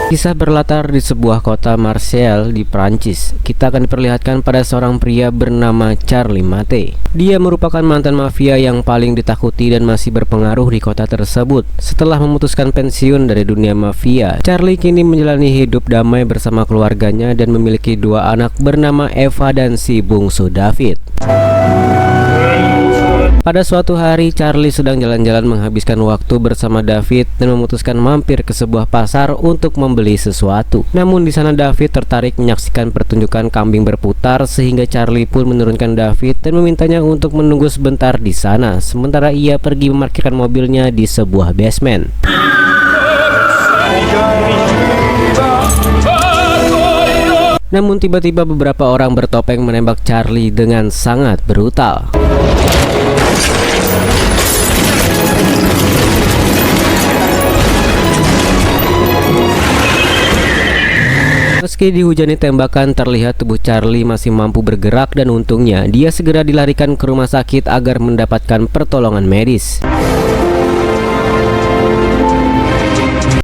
Kisah berlatar di sebuah kota Marseille di Prancis. Kita akan diperlihatkan pada seorang pria bernama Charlie Mate. Dia merupakan mantan mafia yang paling ditakuti dan masih berpengaruh di kota tersebut. Setelah memutuskan pensiun dari dunia mafia, Charlie kini menjalani hidup damai bersama keluarganya dan memiliki dua anak bernama Eva dan si bungsu David. Pada suatu hari, Charlie sedang jalan-jalan menghabiskan waktu bersama David dan memutuskan mampir ke sebuah pasar untuk membeli sesuatu. Namun di sana David tertarik menyaksikan pertunjukan kambing berputar sehingga Charlie pun menurunkan David dan memintanya untuk menunggu sebentar di sana, sementara ia pergi memarkirkan mobilnya di sebuah basement. Namun tiba-tiba beberapa orang bertopeng menembak Charlie dengan sangat brutal. Meski dihujani tembakan, terlihat tubuh Charlie masih mampu bergerak dan untungnya dia segera dilarikan ke rumah sakit agar mendapatkan pertolongan medis.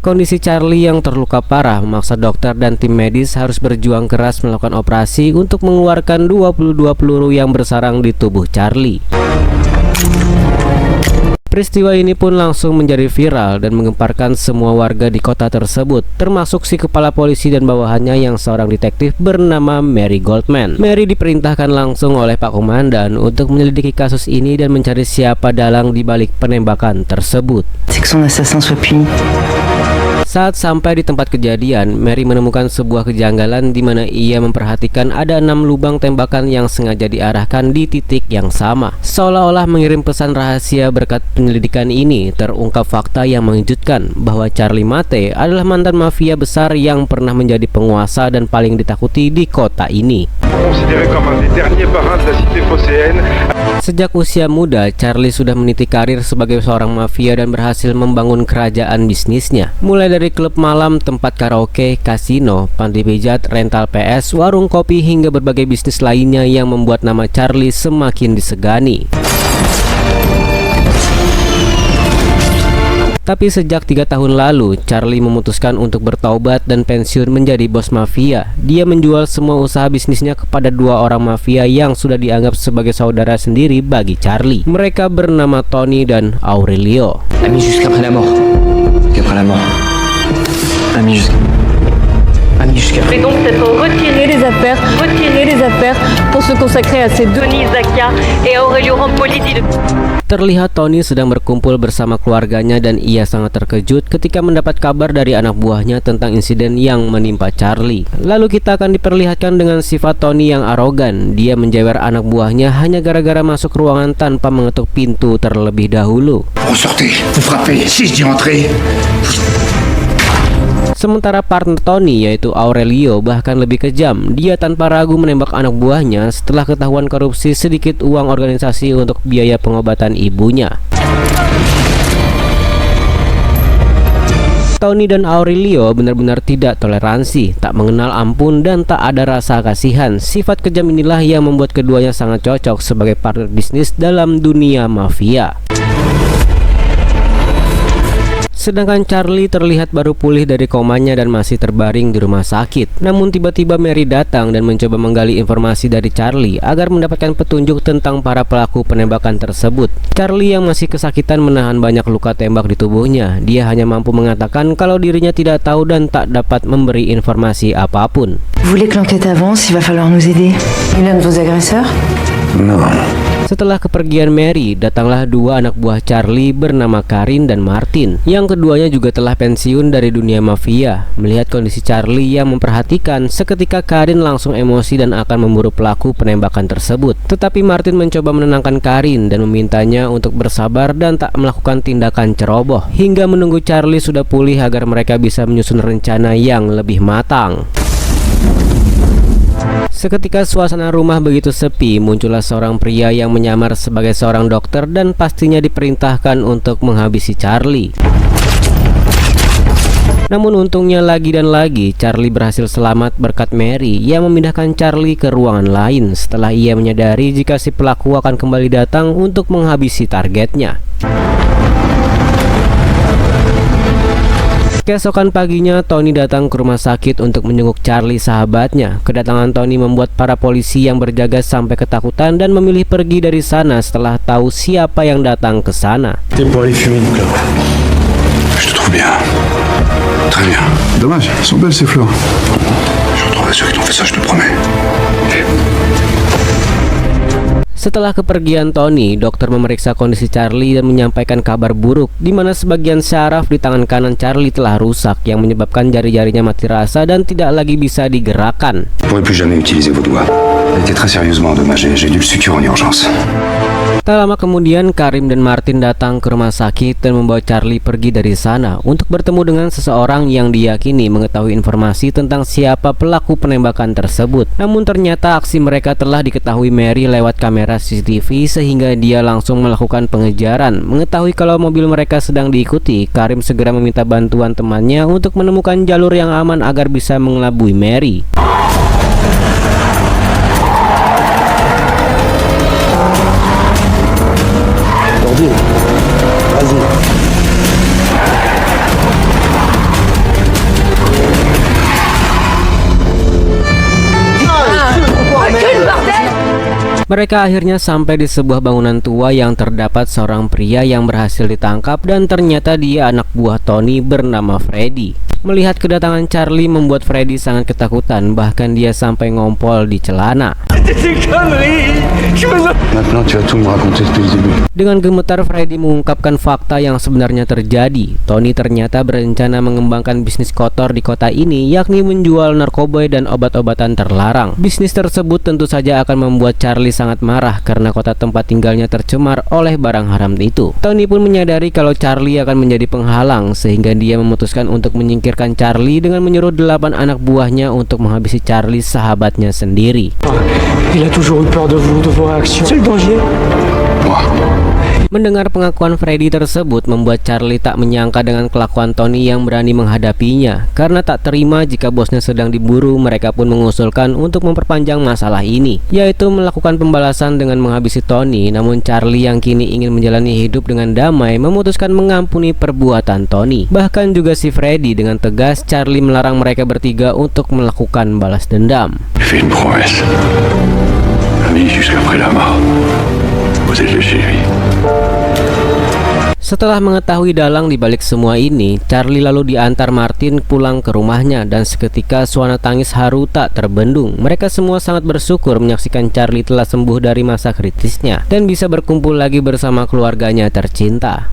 Kondisi Charlie yang terluka parah memaksa dokter dan tim medis harus berjuang keras melakukan operasi untuk mengeluarkan 22 peluru yang bersarang di tubuh Charlie. Peristiwa ini pun langsung menjadi viral dan menggemparkan semua warga di kota tersebut, termasuk si kepala polisi dan bawahannya yang seorang detektif bernama Mary Goldman. Mary diperintahkan langsung oleh Pak Komandan untuk menyelidiki kasus ini dan mencari siapa dalang di balik penembakan tersebut. Saat sampai di tempat kejadian, Mary menemukan sebuah kejanggalan di mana ia memperhatikan ada 6 lubang tembakan yang sengaja diarahkan di titik yang sama. Seolah-olah mengirim pesan rahasia. Berkat penyelidikan ini, terungkap fakta yang mengejutkan bahwa Charlie Mate adalah mantan mafia besar yang pernah menjadi penguasa dan paling ditakuti di kota ini. Sejak usia muda, Charlie sudah meniti karir sebagai seorang mafia dan berhasil membangun kerajaan bisnisnya. Mulai dari klub malam, tempat karaoke, kasino, panti pijat, rental PS, warung kopi, hingga berbagai bisnis lainnya yang membuat nama Charlie semakin disegani. Tapi sejak 3 tahun lalu, Charlie memutuskan untuk bertaubat dan pensiun menjadi bos mafia. Dia menjual semua usaha bisnisnya kepada 2 orang mafia yang sudah dianggap sebagai saudara sendiri bagi Charlie. Mereka bernama Tony dan Aurelio. Ami jusqu'après la mort. Jusqu'après la mort. Ami jusqu'à... Et donc s'être retiré des affaires pour se consacrer à ces deux Zakia et Aurelio Rampoli. Terlihat Tony sedang berkumpul bersama keluarganya dan ia sangat terkejut ketika mendapat kabar dari anak buahnya tentang insiden yang menimpa Charlie. Lalu kita akan diperlihatkan dengan sifat Tony yang arogan. Dia menjewer anak buahnya hanya gara-gara masuk ruangan tanpa mengetuk pintu terlebih dahulu. Sementara partner Tony yaitu Aurelio bahkan lebih kejam. Dia tanpa ragu menembak anak buahnya setelah ketahuan korupsi sedikit uang organisasi untuk biaya pengobatan ibunya. Tony dan Aurelio benar-benar tidak toleransi, tak mengenal ampun dan tak ada rasa kasihan. Sifat kejam inilah yang membuat keduanya sangat cocok sebagai partner bisnis dalam dunia mafia. Sedangkan Charlie terlihat baru pulih dari komanya dan masih terbaring di rumah sakit. Namun tiba-tiba Mary datang dan mencoba menggali informasi dari Charlie agar mendapatkan petunjuk tentang para pelaku penembakan tersebut. Charlie yang masih kesakitan menahan banyak luka tembak di tubuhnya. Dia hanya mampu mengatakan kalau dirinya tidak tahu dan tak dapat memberi informasi apapun. Vous voulez que l'enquête avance, il va falloir nous aider. Il est l'un de vos agresseurs? Non. Setelah kepergian Mary, datanglah 2 anak buah Charlie bernama Karin dan Martin. Yang keduanya juga telah pensiun dari dunia mafia. Melihat kondisi Charlie yang memperhatikan, seketika Karin langsung emosi dan akan memburu pelaku penembakan tersebut. Tetapi Martin mencoba menenangkan Karin dan memintanya untuk bersabar dan tak melakukan tindakan ceroboh, hingga menunggu Charlie sudah pulih agar mereka bisa menyusun rencana yang lebih matang. Seketika suasana rumah begitu sepi, muncullah seorang pria yang menyamar sebagai seorang dokter dan pastinya diperintahkan untuk menghabisi Charlie. Namun untungnya lagi dan lagi Charlie berhasil selamat berkat Mary yang memindahkan Charlie ke ruangan lain setelah ia menyadari jika si pelaku akan kembali datang untuk menghabisi targetnya. Keesokan paginya, Tony datang ke rumah sakit untuk menjenguk Charlie sahabatnya. Kedatangan Tony membuat para polisi yang berjaga sampai ketakutan dan memilih pergi dari sana setelah tahu siapa yang datang ke sana. Je te trouve bien. Très bien. Dommage, elles sont belles ces fleurs. Je retrouverai ceux qui t'ont fait ça, je te promets. Setelah kepergian Tony, dokter memeriksa kondisi Charlie dan menyampaikan kabar buruk, di mana sebagian syaraf di tangan kanan Charlie telah rusak yang menyebabkan jari-jarinya mati rasa dan tidak lagi bisa digerakkan. Je pourrai plus jamais utiliser vos doigts. Elle était très sérieusement endommagée. J'ai dû le suturer en urgence. Tak lama kemudian, Karim dan Martin datang ke rumah sakit dan membawa Charlie pergi dari sana untuk bertemu dengan seseorang yang diyakini mengetahui informasi tentang siapa pelaku penembakan tersebut. Namun ternyata aksi mereka telah diketahui Mary lewat kamera CCTV sehingga dia langsung melakukan pengejaran. Mengetahui kalau mobil mereka sedang diikuti, Karim segera meminta bantuan temannya untuk menemukan jalur yang aman agar bisa mengelabui Mary. Mereka akhirnya sampai di sebuah bangunan tua yang terdapat seorang pria yang berhasil ditangkap dan ternyata dia anak buah Tony bernama Freddy. Melihat kedatangan Charlie membuat Freddy sangat ketakutan, bahkan dia sampai ngompol di celana. Maintenant, tu vas tout me raconter depuis le début. Dengan gemetar Freddy mengungkapkan fakta yang sebenarnya terjadi. Tony ternyata berencana mengembangkan bisnis kotor di kota ini, yakni menjual narkoba dan obat-obatan terlarang. Bisnis tersebut tentu saja akan membuat Charlie sangat marah karena kota tempat tinggalnya tercemar oleh barang haram itu. Tony pun menyadari kalau Charlie akan menjadi penghalang, sehingga dia memutuskan untuk menyingkirkan Charlie dengan menyuruh 8 anak buahnya untuk menghabisi Charlie sahabatnya sendiri. Il a toujours eu peur de vous, de vos réactions. C'est le danger. Mendengar pengakuan Freddy tersebut membuat Charlie tak menyangka dengan kelakuan Tony yang berani menghadapinya. Karena tak terima jika bosnya sedang diburu, mereka pun mengusulkan untuk memperpanjang masalah ini, yaitu melakukan pembalasan dengan menghabisi Tony. Namun Charlie yang kini ingin menjalani hidup dengan damai memutuskan mengampuni perbuatan Tony. Bahkan juga si Freddy dengan tegas Charlie melarang mereka bertiga untuk melakukan balas dendam. Fais une promesse. Ami jusqu'après la mort. Vous êtes le chez lui. Setelah mengetahui dalang di balik semua ini, Charlie lalu diantar Martin pulang ke rumahnya dan seketika suara tangis haru tak terbendung. Mereka semua sangat bersyukur menyaksikan Charlie telah sembuh dari masa kritisnya dan bisa berkumpul lagi bersama keluarganya tercinta.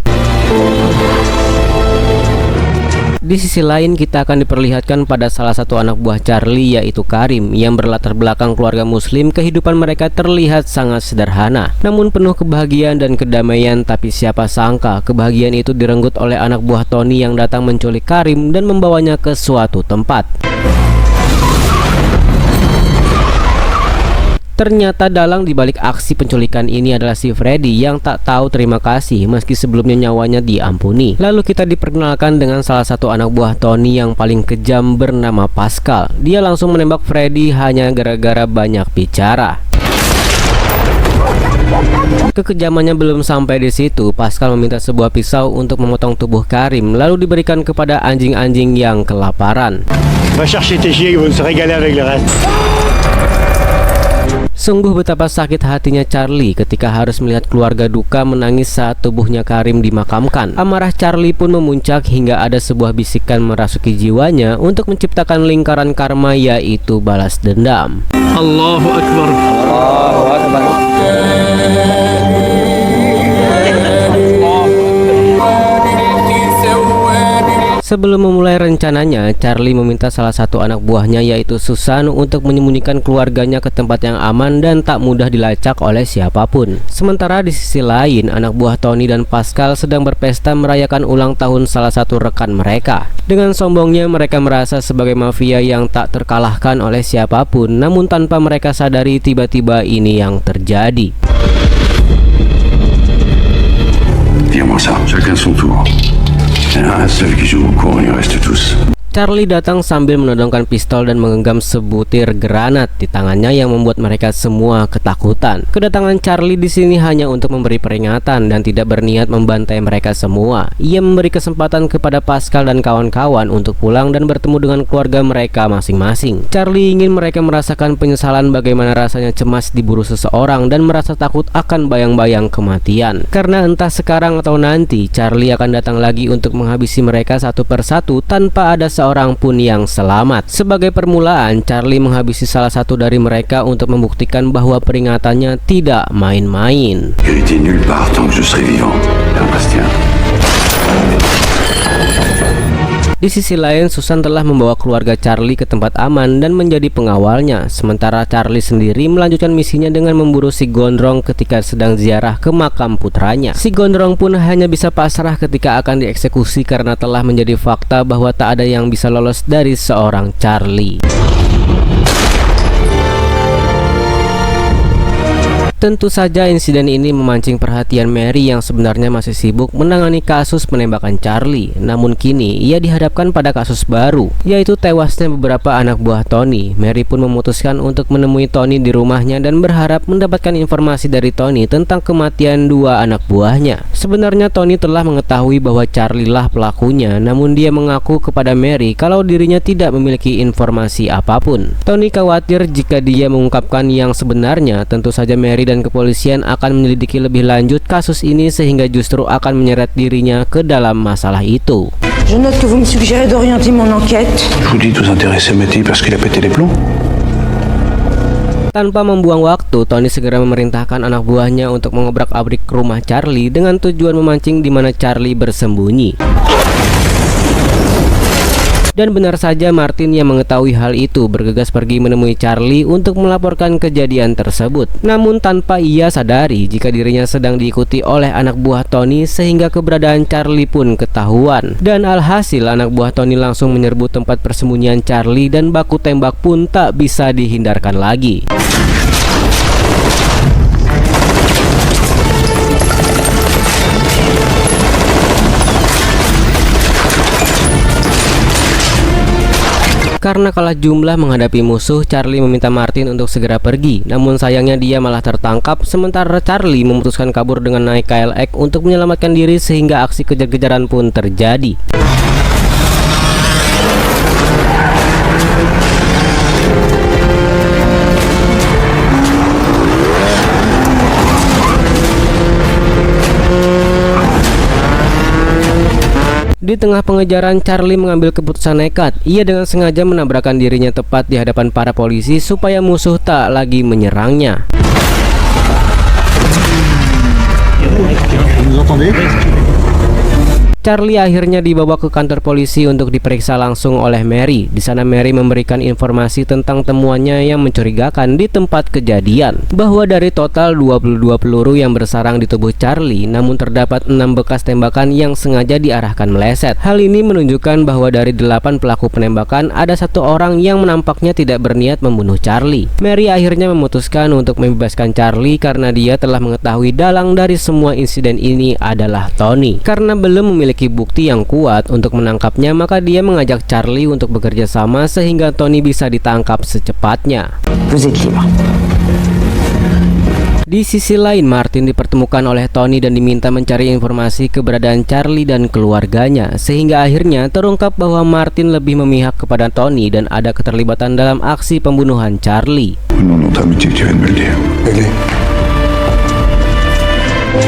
Di sisi lain, kita akan diperlihatkan pada salah satu anak buah Charlie, yaitu Karim, yang berlatar belakang keluarga muslim. Kehidupan mereka terlihat sangat sederhana, namun penuh kebahagiaan dan kedamaian. Tapi siapa sangka kebahagiaan itu direnggut oleh anak buah Tony yang datang menculik Karim dan membawanya ke suatu tempat. Ternyata dalang dibalik aksi penculikan ini adalah si Freddy yang tak tahu terima kasih meski sebelumnya nyawanya diampuni. Lalu kita diperkenalkan dengan salah satu anak buah Tony yang paling kejam bernama Pascal. Dia langsung menembak Freddy hanya gara-gara banyak bicara. Kekejamannya belum sampai di situ, Pascal meminta sebuah pisau untuk memotong tubuh Karim lalu diberikan kepada anjing-anjing yang kelaparan. Va chercher tes chiens, vous se régaler avec le reste. Sungguh betapa sakit hatinya Charlie ketika harus melihat keluarga duka menangis saat tubuhnya Karim dimakamkan. Amarah Charlie pun memuncak hingga ada sebuah bisikan merasuki jiwanya untuk menciptakan lingkaran karma, yaitu balas dendam. Allahu Akbar. Allahu Akbar. Sebelum memulai rencananya, Charlie meminta salah satu anak buahnya yaitu Susan untuk menyembunyikan keluarganya ke tempat yang aman dan tak mudah dilacak oleh siapapun. Sementara di sisi lain, anak buah Tony dan Pascal sedang berpesta merayakan ulang tahun salah satu rekan mereka. Dengan sombongnya mereka merasa sebagai mafia yang tak terkalahkan oleh siapapun, namun tanpa mereka sadari tiba-tiba ini yang terjadi. Viens-moi ça, chacun son tour. Il y en a un seul qui joue au courant, il reste tous. Charlie datang sambil menodongkan pistol dan menggenggam sebutir granat di tangannya yang membuat mereka semua ketakutan. Kedatangan Charlie di sini hanya untuk memberi peringatan dan tidak berniat membantai mereka semua. Ia memberi kesempatan kepada Pascal dan kawan-kawan untuk pulang dan bertemu dengan keluarga mereka masing-masing. Charlie ingin mereka merasakan penyesalan bagaimana rasanya cemas diburu seseorang dan merasa takut akan bayang-bayang kematian. Karena entah sekarang atau nanti Charlie akan datang lagi untuk menghabisi mereka satu persatu tanpa ada seorang pun yang selamat. Sebagai permulaan, Charlie menghabisi salah satu dari mereka untuk membuktikan bahwa peringatannya tidak main-main. Héritier nulle part tant que je serai vivant. Un Bastien. Di sisi lain, Susan telah membawa keluarga Charlie ke tempat aman dan menjadi pengawalnya. Sementara Charlie sendiri melanjutkan misinya dengan memburu si Gondrong ketika sedang ziarah ke makam putranya. Si Gondrong pun hanya bisa pasrah ketika akan dieksekusi karena telah menjadi fakta bahwa tak ada yang bisa lolos dari seorang Charlie. Tentu saja insiden ini memancing perhatian Mary yang sebenarnya masih sibuk menangani kasus penembakan Charlie. Namun kini ia dihadapkan pada kasus baru, yaitu tewasnya beberapa anak buah Tony. Mary pun memutuskan untuk menemui Tony di rumahnya dan berharap mendapatkan informasi dari Tony tentang kematian dua anak buahnya. Sebenarnya Tony telah mengetahui bahwa Charlie lah pelakunya, namun dia mengaku kepada Mary kalau dirinya tidak memiliki informasi apapun. Tony khawatir jika dia mengungkapkan yang sebenarnya, tentu saja Mary dan kepolisian akan menyelidiki lebih lanjut kasus ini sehingga justru akan menyeret dirinya ke dalam masalah itu. Je note que vous me suggérez d'orienter mon enquête. Je vous dis de vous intéresser à Matty parce qu'il a pété les plombs. Tanpa membuang waktu, Tony segera memerintahkan anak buahnya untuk mengobrak-abrik rumah Charlie dengan tujuan memancing di mana Charlie bersembunyi. Dan benar saja Martin yang mengetahui hal itu bergegas pergi menemui Charlie untuk melaporkan kejadian tersebut. Namun tanpa ia sadari jika dirinya sedang diikuti oleh anak buah Tony sehingga keberadaan Charlie pun ketahuan. Dan alhasil anak buah Tony langsung menyerbu tempat persembunyian Charlie dan baku tembak pun tak bisa dihindarkan lagi. Karena kalah jumlah menghadapi musuh, Charlie meminta Martin untuk segera pergi. Namun sayangnya dia malah tertangkap, sementara Charlie memutuskan kabur dengan naik KLX untuk menyelamatkan diri sehingga aksi kejar-kejaran pun terjadi. Di tengah pengejaran, Charlie mengambil keputusan nekat. Ia dengan sengaja menabrakkan dirinya tepat di hadapan para polisi supaya musuh tak lagi menyerangnya. Charlie akhirnya dibawa ke kantor polisi untuk diperiksa langsung oleh Mary. Di sana Mary memberikan informasi tentang temuannya yang mencurigakan di tempat kejadian, bahwa dari total 22 peluru yang bersarang di tubuh Charlie, namun terdapat 6 bekas tembakan yang sengaja diarahkan meleset. Hal ini menunjukkan bahwa dari 8 pelaku penembakan ada 1 orang yang menampaknya tidak berniat membunuh Charlie. Mary akhirnya memutuskan untuk membebaskan Charlie karena dia telah mengetahui dalang dari semua insiden ini adalah Tony. Karena belum memiliki bukti yang kuat untuk menangkapnya, maka dia mengajak Charlie untuk bekerja sama sehingga Tony bisa ditangkap secepatnya. Vous êtes libre. Di sisi lain, Martin dipertemukan oleh Tony dan diminta mencari informasi keberadaan Charlie dan keluarganya, sehingga akhirnya terungkap bahwa Martin lebih memihak kepada Tony dan ada keterlibatan dalam aksi pembunuhan Charlie. Au nom de notre amitié que tu viens de me le dire. Allez.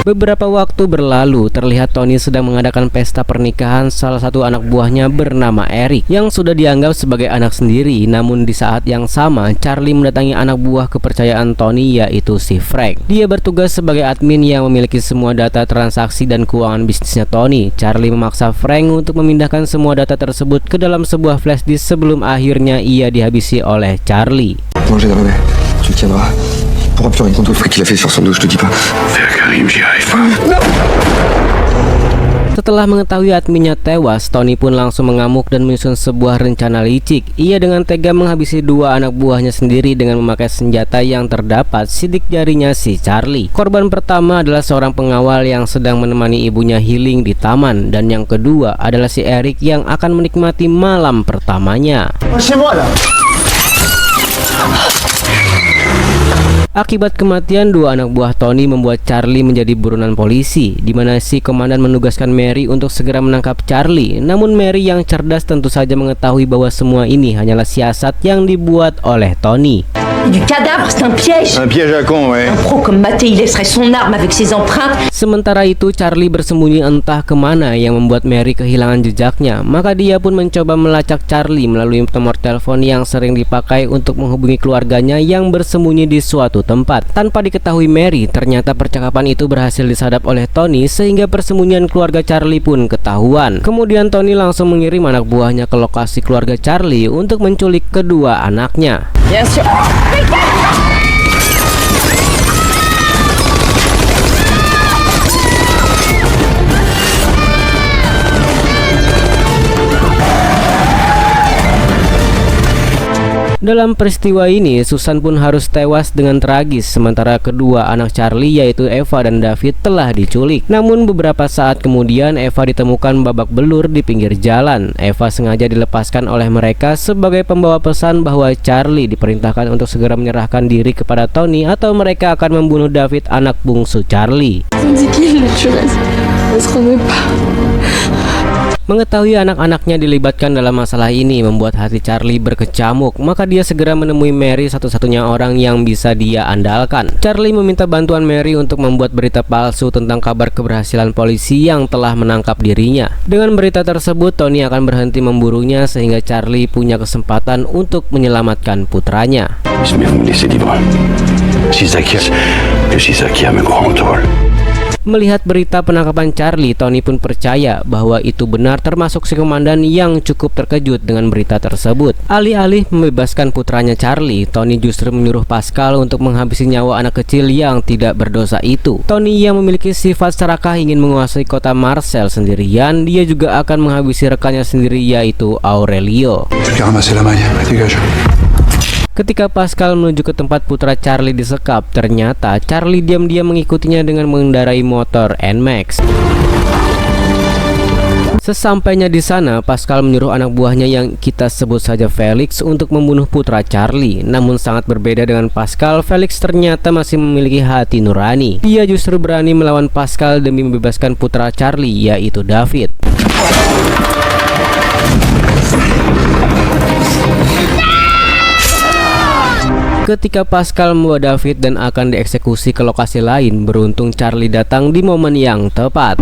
Beberapa waktu berlalu, terlihat Tony sedang mengadakan pesta pernikahan salah satu anak buahnya bernama Eric yang sudah dianggap sebagai anak sendiri. Namun di saat yang sama, Charlie mendatangi anak buah kepercayaan Tony, yaitu si Frank. Dia bertugas sebagai admin yang memiliki semua data transaksi dan keuangan bisnisnya Tony. Charlie memaksa Frank untuk memindahkan semua data tersebut ke dalam sebuah flash disk sebelum akhirnya ia dihabisi oleh Charlie. Manger d'arrêt, tu le tiendras. Il pourra plus rien contre le fric qu'il a fait sur son dos, je te dis pas. Faire Karim, j'y arrive pas. Setelah mengetahui adminnya tewas, Tony pun langsung mengamuk dan menyusun sebuah rencana licik. Ia dengan tega menghabisi dua anak buahnya sendiri dengan memakai senjata yang terdapat sidik jarinya si Charlie. Korban pertama adalah seorang pengawal yang sedang menemani ibunya healing di taman, dan yang kedua adalah si Eric yang akan menikmati malam pertamanya. Akibat kematian dua anak buah Tony membuat Charlie menjadi buronan polisi, di mana si komandan menugaskan Mary untuk segera menangkap Charlie. Namun Mary yang cerdas tentu saja mengetahui bahwa semua ini hanyalah siasat yang dibuat oleh Tony. Du cadavre, c'est un piège. Un piège à con, ouais. Un pro comme Maté, il laisserait son arme avec ses empreintes. Sementara itu Charlie bersembunyi entah kemana yang membuat Mary kehilangan jejaknya. Maka dia pun mencoba melacak Charlie melalui nomor telepon yang sering dipakai untuk menghubungi keluarganya yang bersembunyi di suatu tempat. Tanpa diketahui Mary, ternyata percakapan itu berhasil disadap oleh Tony sehingga persembunyian keluarga Charlie pun ketahuan. Kemudian Tony langsung mengirim anak buahnya ke lokasi keluarga Charlie untuk menculik kedua anaknya. Bien sûr. Dalam peristiwa ini, Susan pun harus tewas dengan tragis, sementara kedua anak Charlie yaitu Eva dan David telah diculik. Namun beberapa saat kemudian Eva ditemukan babak belur di pinggir jalan. Eva sengaja dilepaskan oleh mereka sebagai pembawa pesan bahwa Charlie diperintahkan untuk segera menyerahkan diri kepada Tony atau mereka akan membunuh David, anak bungsu Charlie. Mengetahui anak-anaknya dilibatkan dalam masalah ini membuat hati Charlie berkecamuk, maka dia segera menemui Mary, satu-satunya orang yang bisa dia andalkan. Charlie meminta bantuan Mary untuk membuat berita palsu tentang kabar keberhasilan polisi yang telah menangkap dirinya. Dengan berita tersebut, Tony akan berhenti memburunya sehingga Charlie punya kesempatan untuk menyelamatkan putranya. Si Zakia me croit en tôle. Melihat berita penangkapan Charlie, Tony pun percaya bahwa itu benar, termasuk si komandan yang cukup terkejut dengan berita tersebut. Alih-alih membebaskan putranya Charlie, Tony justru menyuruh Pascal untuk menghabisi nyawa anak kecil yang tidak berdosa itu. Tony yang memiliki sifat serakah ingin menguasai kota Marseille sendirian, dia juga akan menghabisi rekannya sendiri yaitu Aurelio. Ketika Pascal menuju ke tempat putra Charlie disekap, ternyata Charlie diam-diam mengikutinya dengan mengendarai motor NMAX. Sesampainya di sana, Pascal menyuruh anak buahnya yang kita sebut saja Felix untuk membunuh putra Charlie. Namun sangat berbeda dengan Pascal, Felix ternyata masih memiliki hati nurani. Dia justru berani melawan Pascal demi membebaskan putra Charlie, yaitu David. Ketika Pascal membawa David dan akan dieksekusi ke lokasi lain, beruntung Charlie datang di momen yang tepat.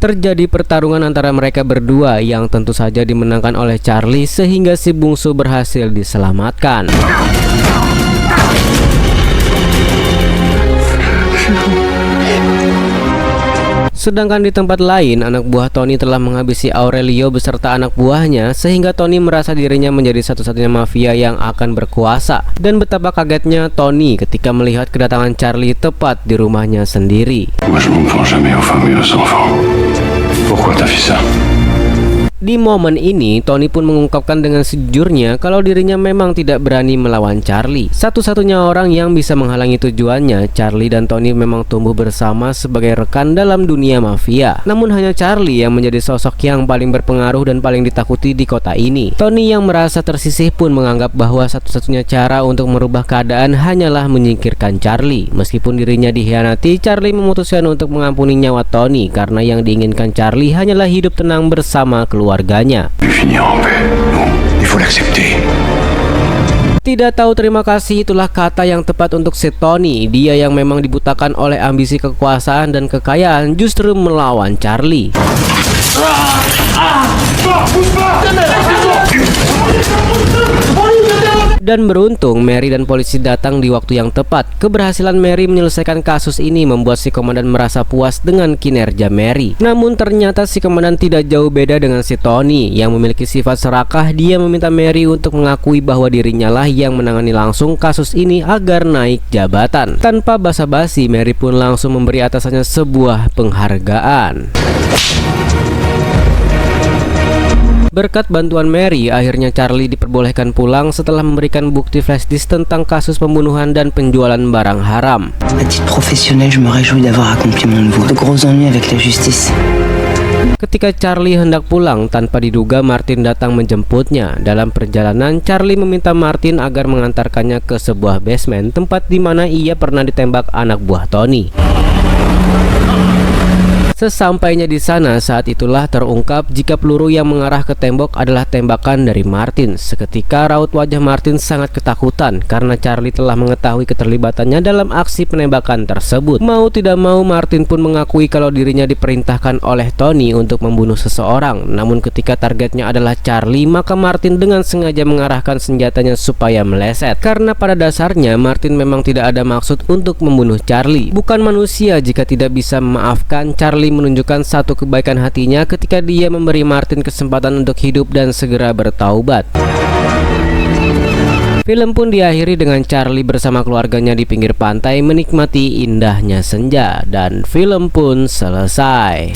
Terjadi pertarungan antara mereka berdua yang tentu saja dimenangkan oleh Charlie sehingga si bungsu berhasil diselamatkan. Sedangkan di tempat lain, anak buah Tony telah menghabisi Aurelio beserta anak buahnya sehingga Tony merasa dirinya menjadi satu-satunya mafia yang akan berkuasa. Dan betapa kagetnya Tony ketika melihat kedatangan Charlie tepat di rumahnya sendiri. Moi je m'en prends jamais aux femmes et aux enfants. Pourquoi t'as fait ça? Di momen ini, Tony pun mengungkapkan dengan sejujurnya kalau dirinya memang tidak berani melawan Charlie. Satu-satunya orang yang bisa menghalangi tujuannya, Charlie dan Tony memang tumbuh bersama sebagai rekan dalam dunia mafia. Namun hanya Charlie yang menjadi sosok yang paling berpengaruh dan paling ditakuti di kota ini. Tony yang merasa tersisih pun menganggap bahwa satu-satunya cara untuk merubah keadaan hanyalah menyingkirkan Charlie. Meskipun dirinya dikhianati, Charlie memutuskan untuk mengampuni nyawa Tony karena yang diinginkan Charlie hanyalah hidup tenang bersama keluarganya. Tidak tahu terima kasih itulah kata yang tepat untuk si Tony. Dia yang memang dibutakan oleh ambisi kekuasaan dan kekayaan justru melawan Charlie. Dan beruntung Mary dan polisi datang di waktu yang tepat. Keberhasilan Mary menyelesaikan kasus ini membuat si komandan merasa puas dengan kinerja Mary. Namun ternyata si komandan tidak jauh beda dengan si Tony yang memiliki sifat serakah. Dia meminta Mary untuk mengakui bahwa dirinya lah yang menangani langsung kasus ini agar naik jabatan. Tanpa basa-basi, Mary pun langsung memberi atasannya sebuah penghargaan. Berkat bantuan Mary, akhirnya Charlie diperbolehkan pulang setelah memberikan bukti flash disk tentang kasus pembunuhan dan penjualan barang haram. À titre professionnel, je me réjouis d'avoir accompli mon devoir. De gros ennuis avec la justice. Ketika Charlie hendak pulang, tanpa diduga Martin datang menjemputnya. Dalam perjalanan, Charlie meminta Martin agar mengantarkannya ke sebuah basement, tempat di mana ia pernah ditembak anak buah Tony. Sesampainya di sana, saat itulah terungkap jika peluru yang mengarah ke tembok adalah tembakan dari Martin. Seketika raut wajah Martin sangat ketakutan karena Charlie telah mengetahui keterlibatannya dalam aksi penembakan tersebut. Mau tidak mau, Martin pun mengakui kalau dirinya diperintahkan oleh Tony untuk membunuh seseorang. Namun ketika targetnya adalah Charlie, maka Martin dengan sengaja mengarahkan senjatanya supaya meleset. Karena pada dasarnya Martin memang tidak ada maksud untuk membunuh Charlie. Bukan manusia jika tidak bisa memaafkan. Charlie menunjukkan satu kebaikan hatinya ketika dia memberi Martin kesempatan untuk hidup dan segera bertaubat. Film pun diakhiri dengan Charlie bersama keluarganya di pinggir pantai menikmati indahnya senja, dan film pun selesai.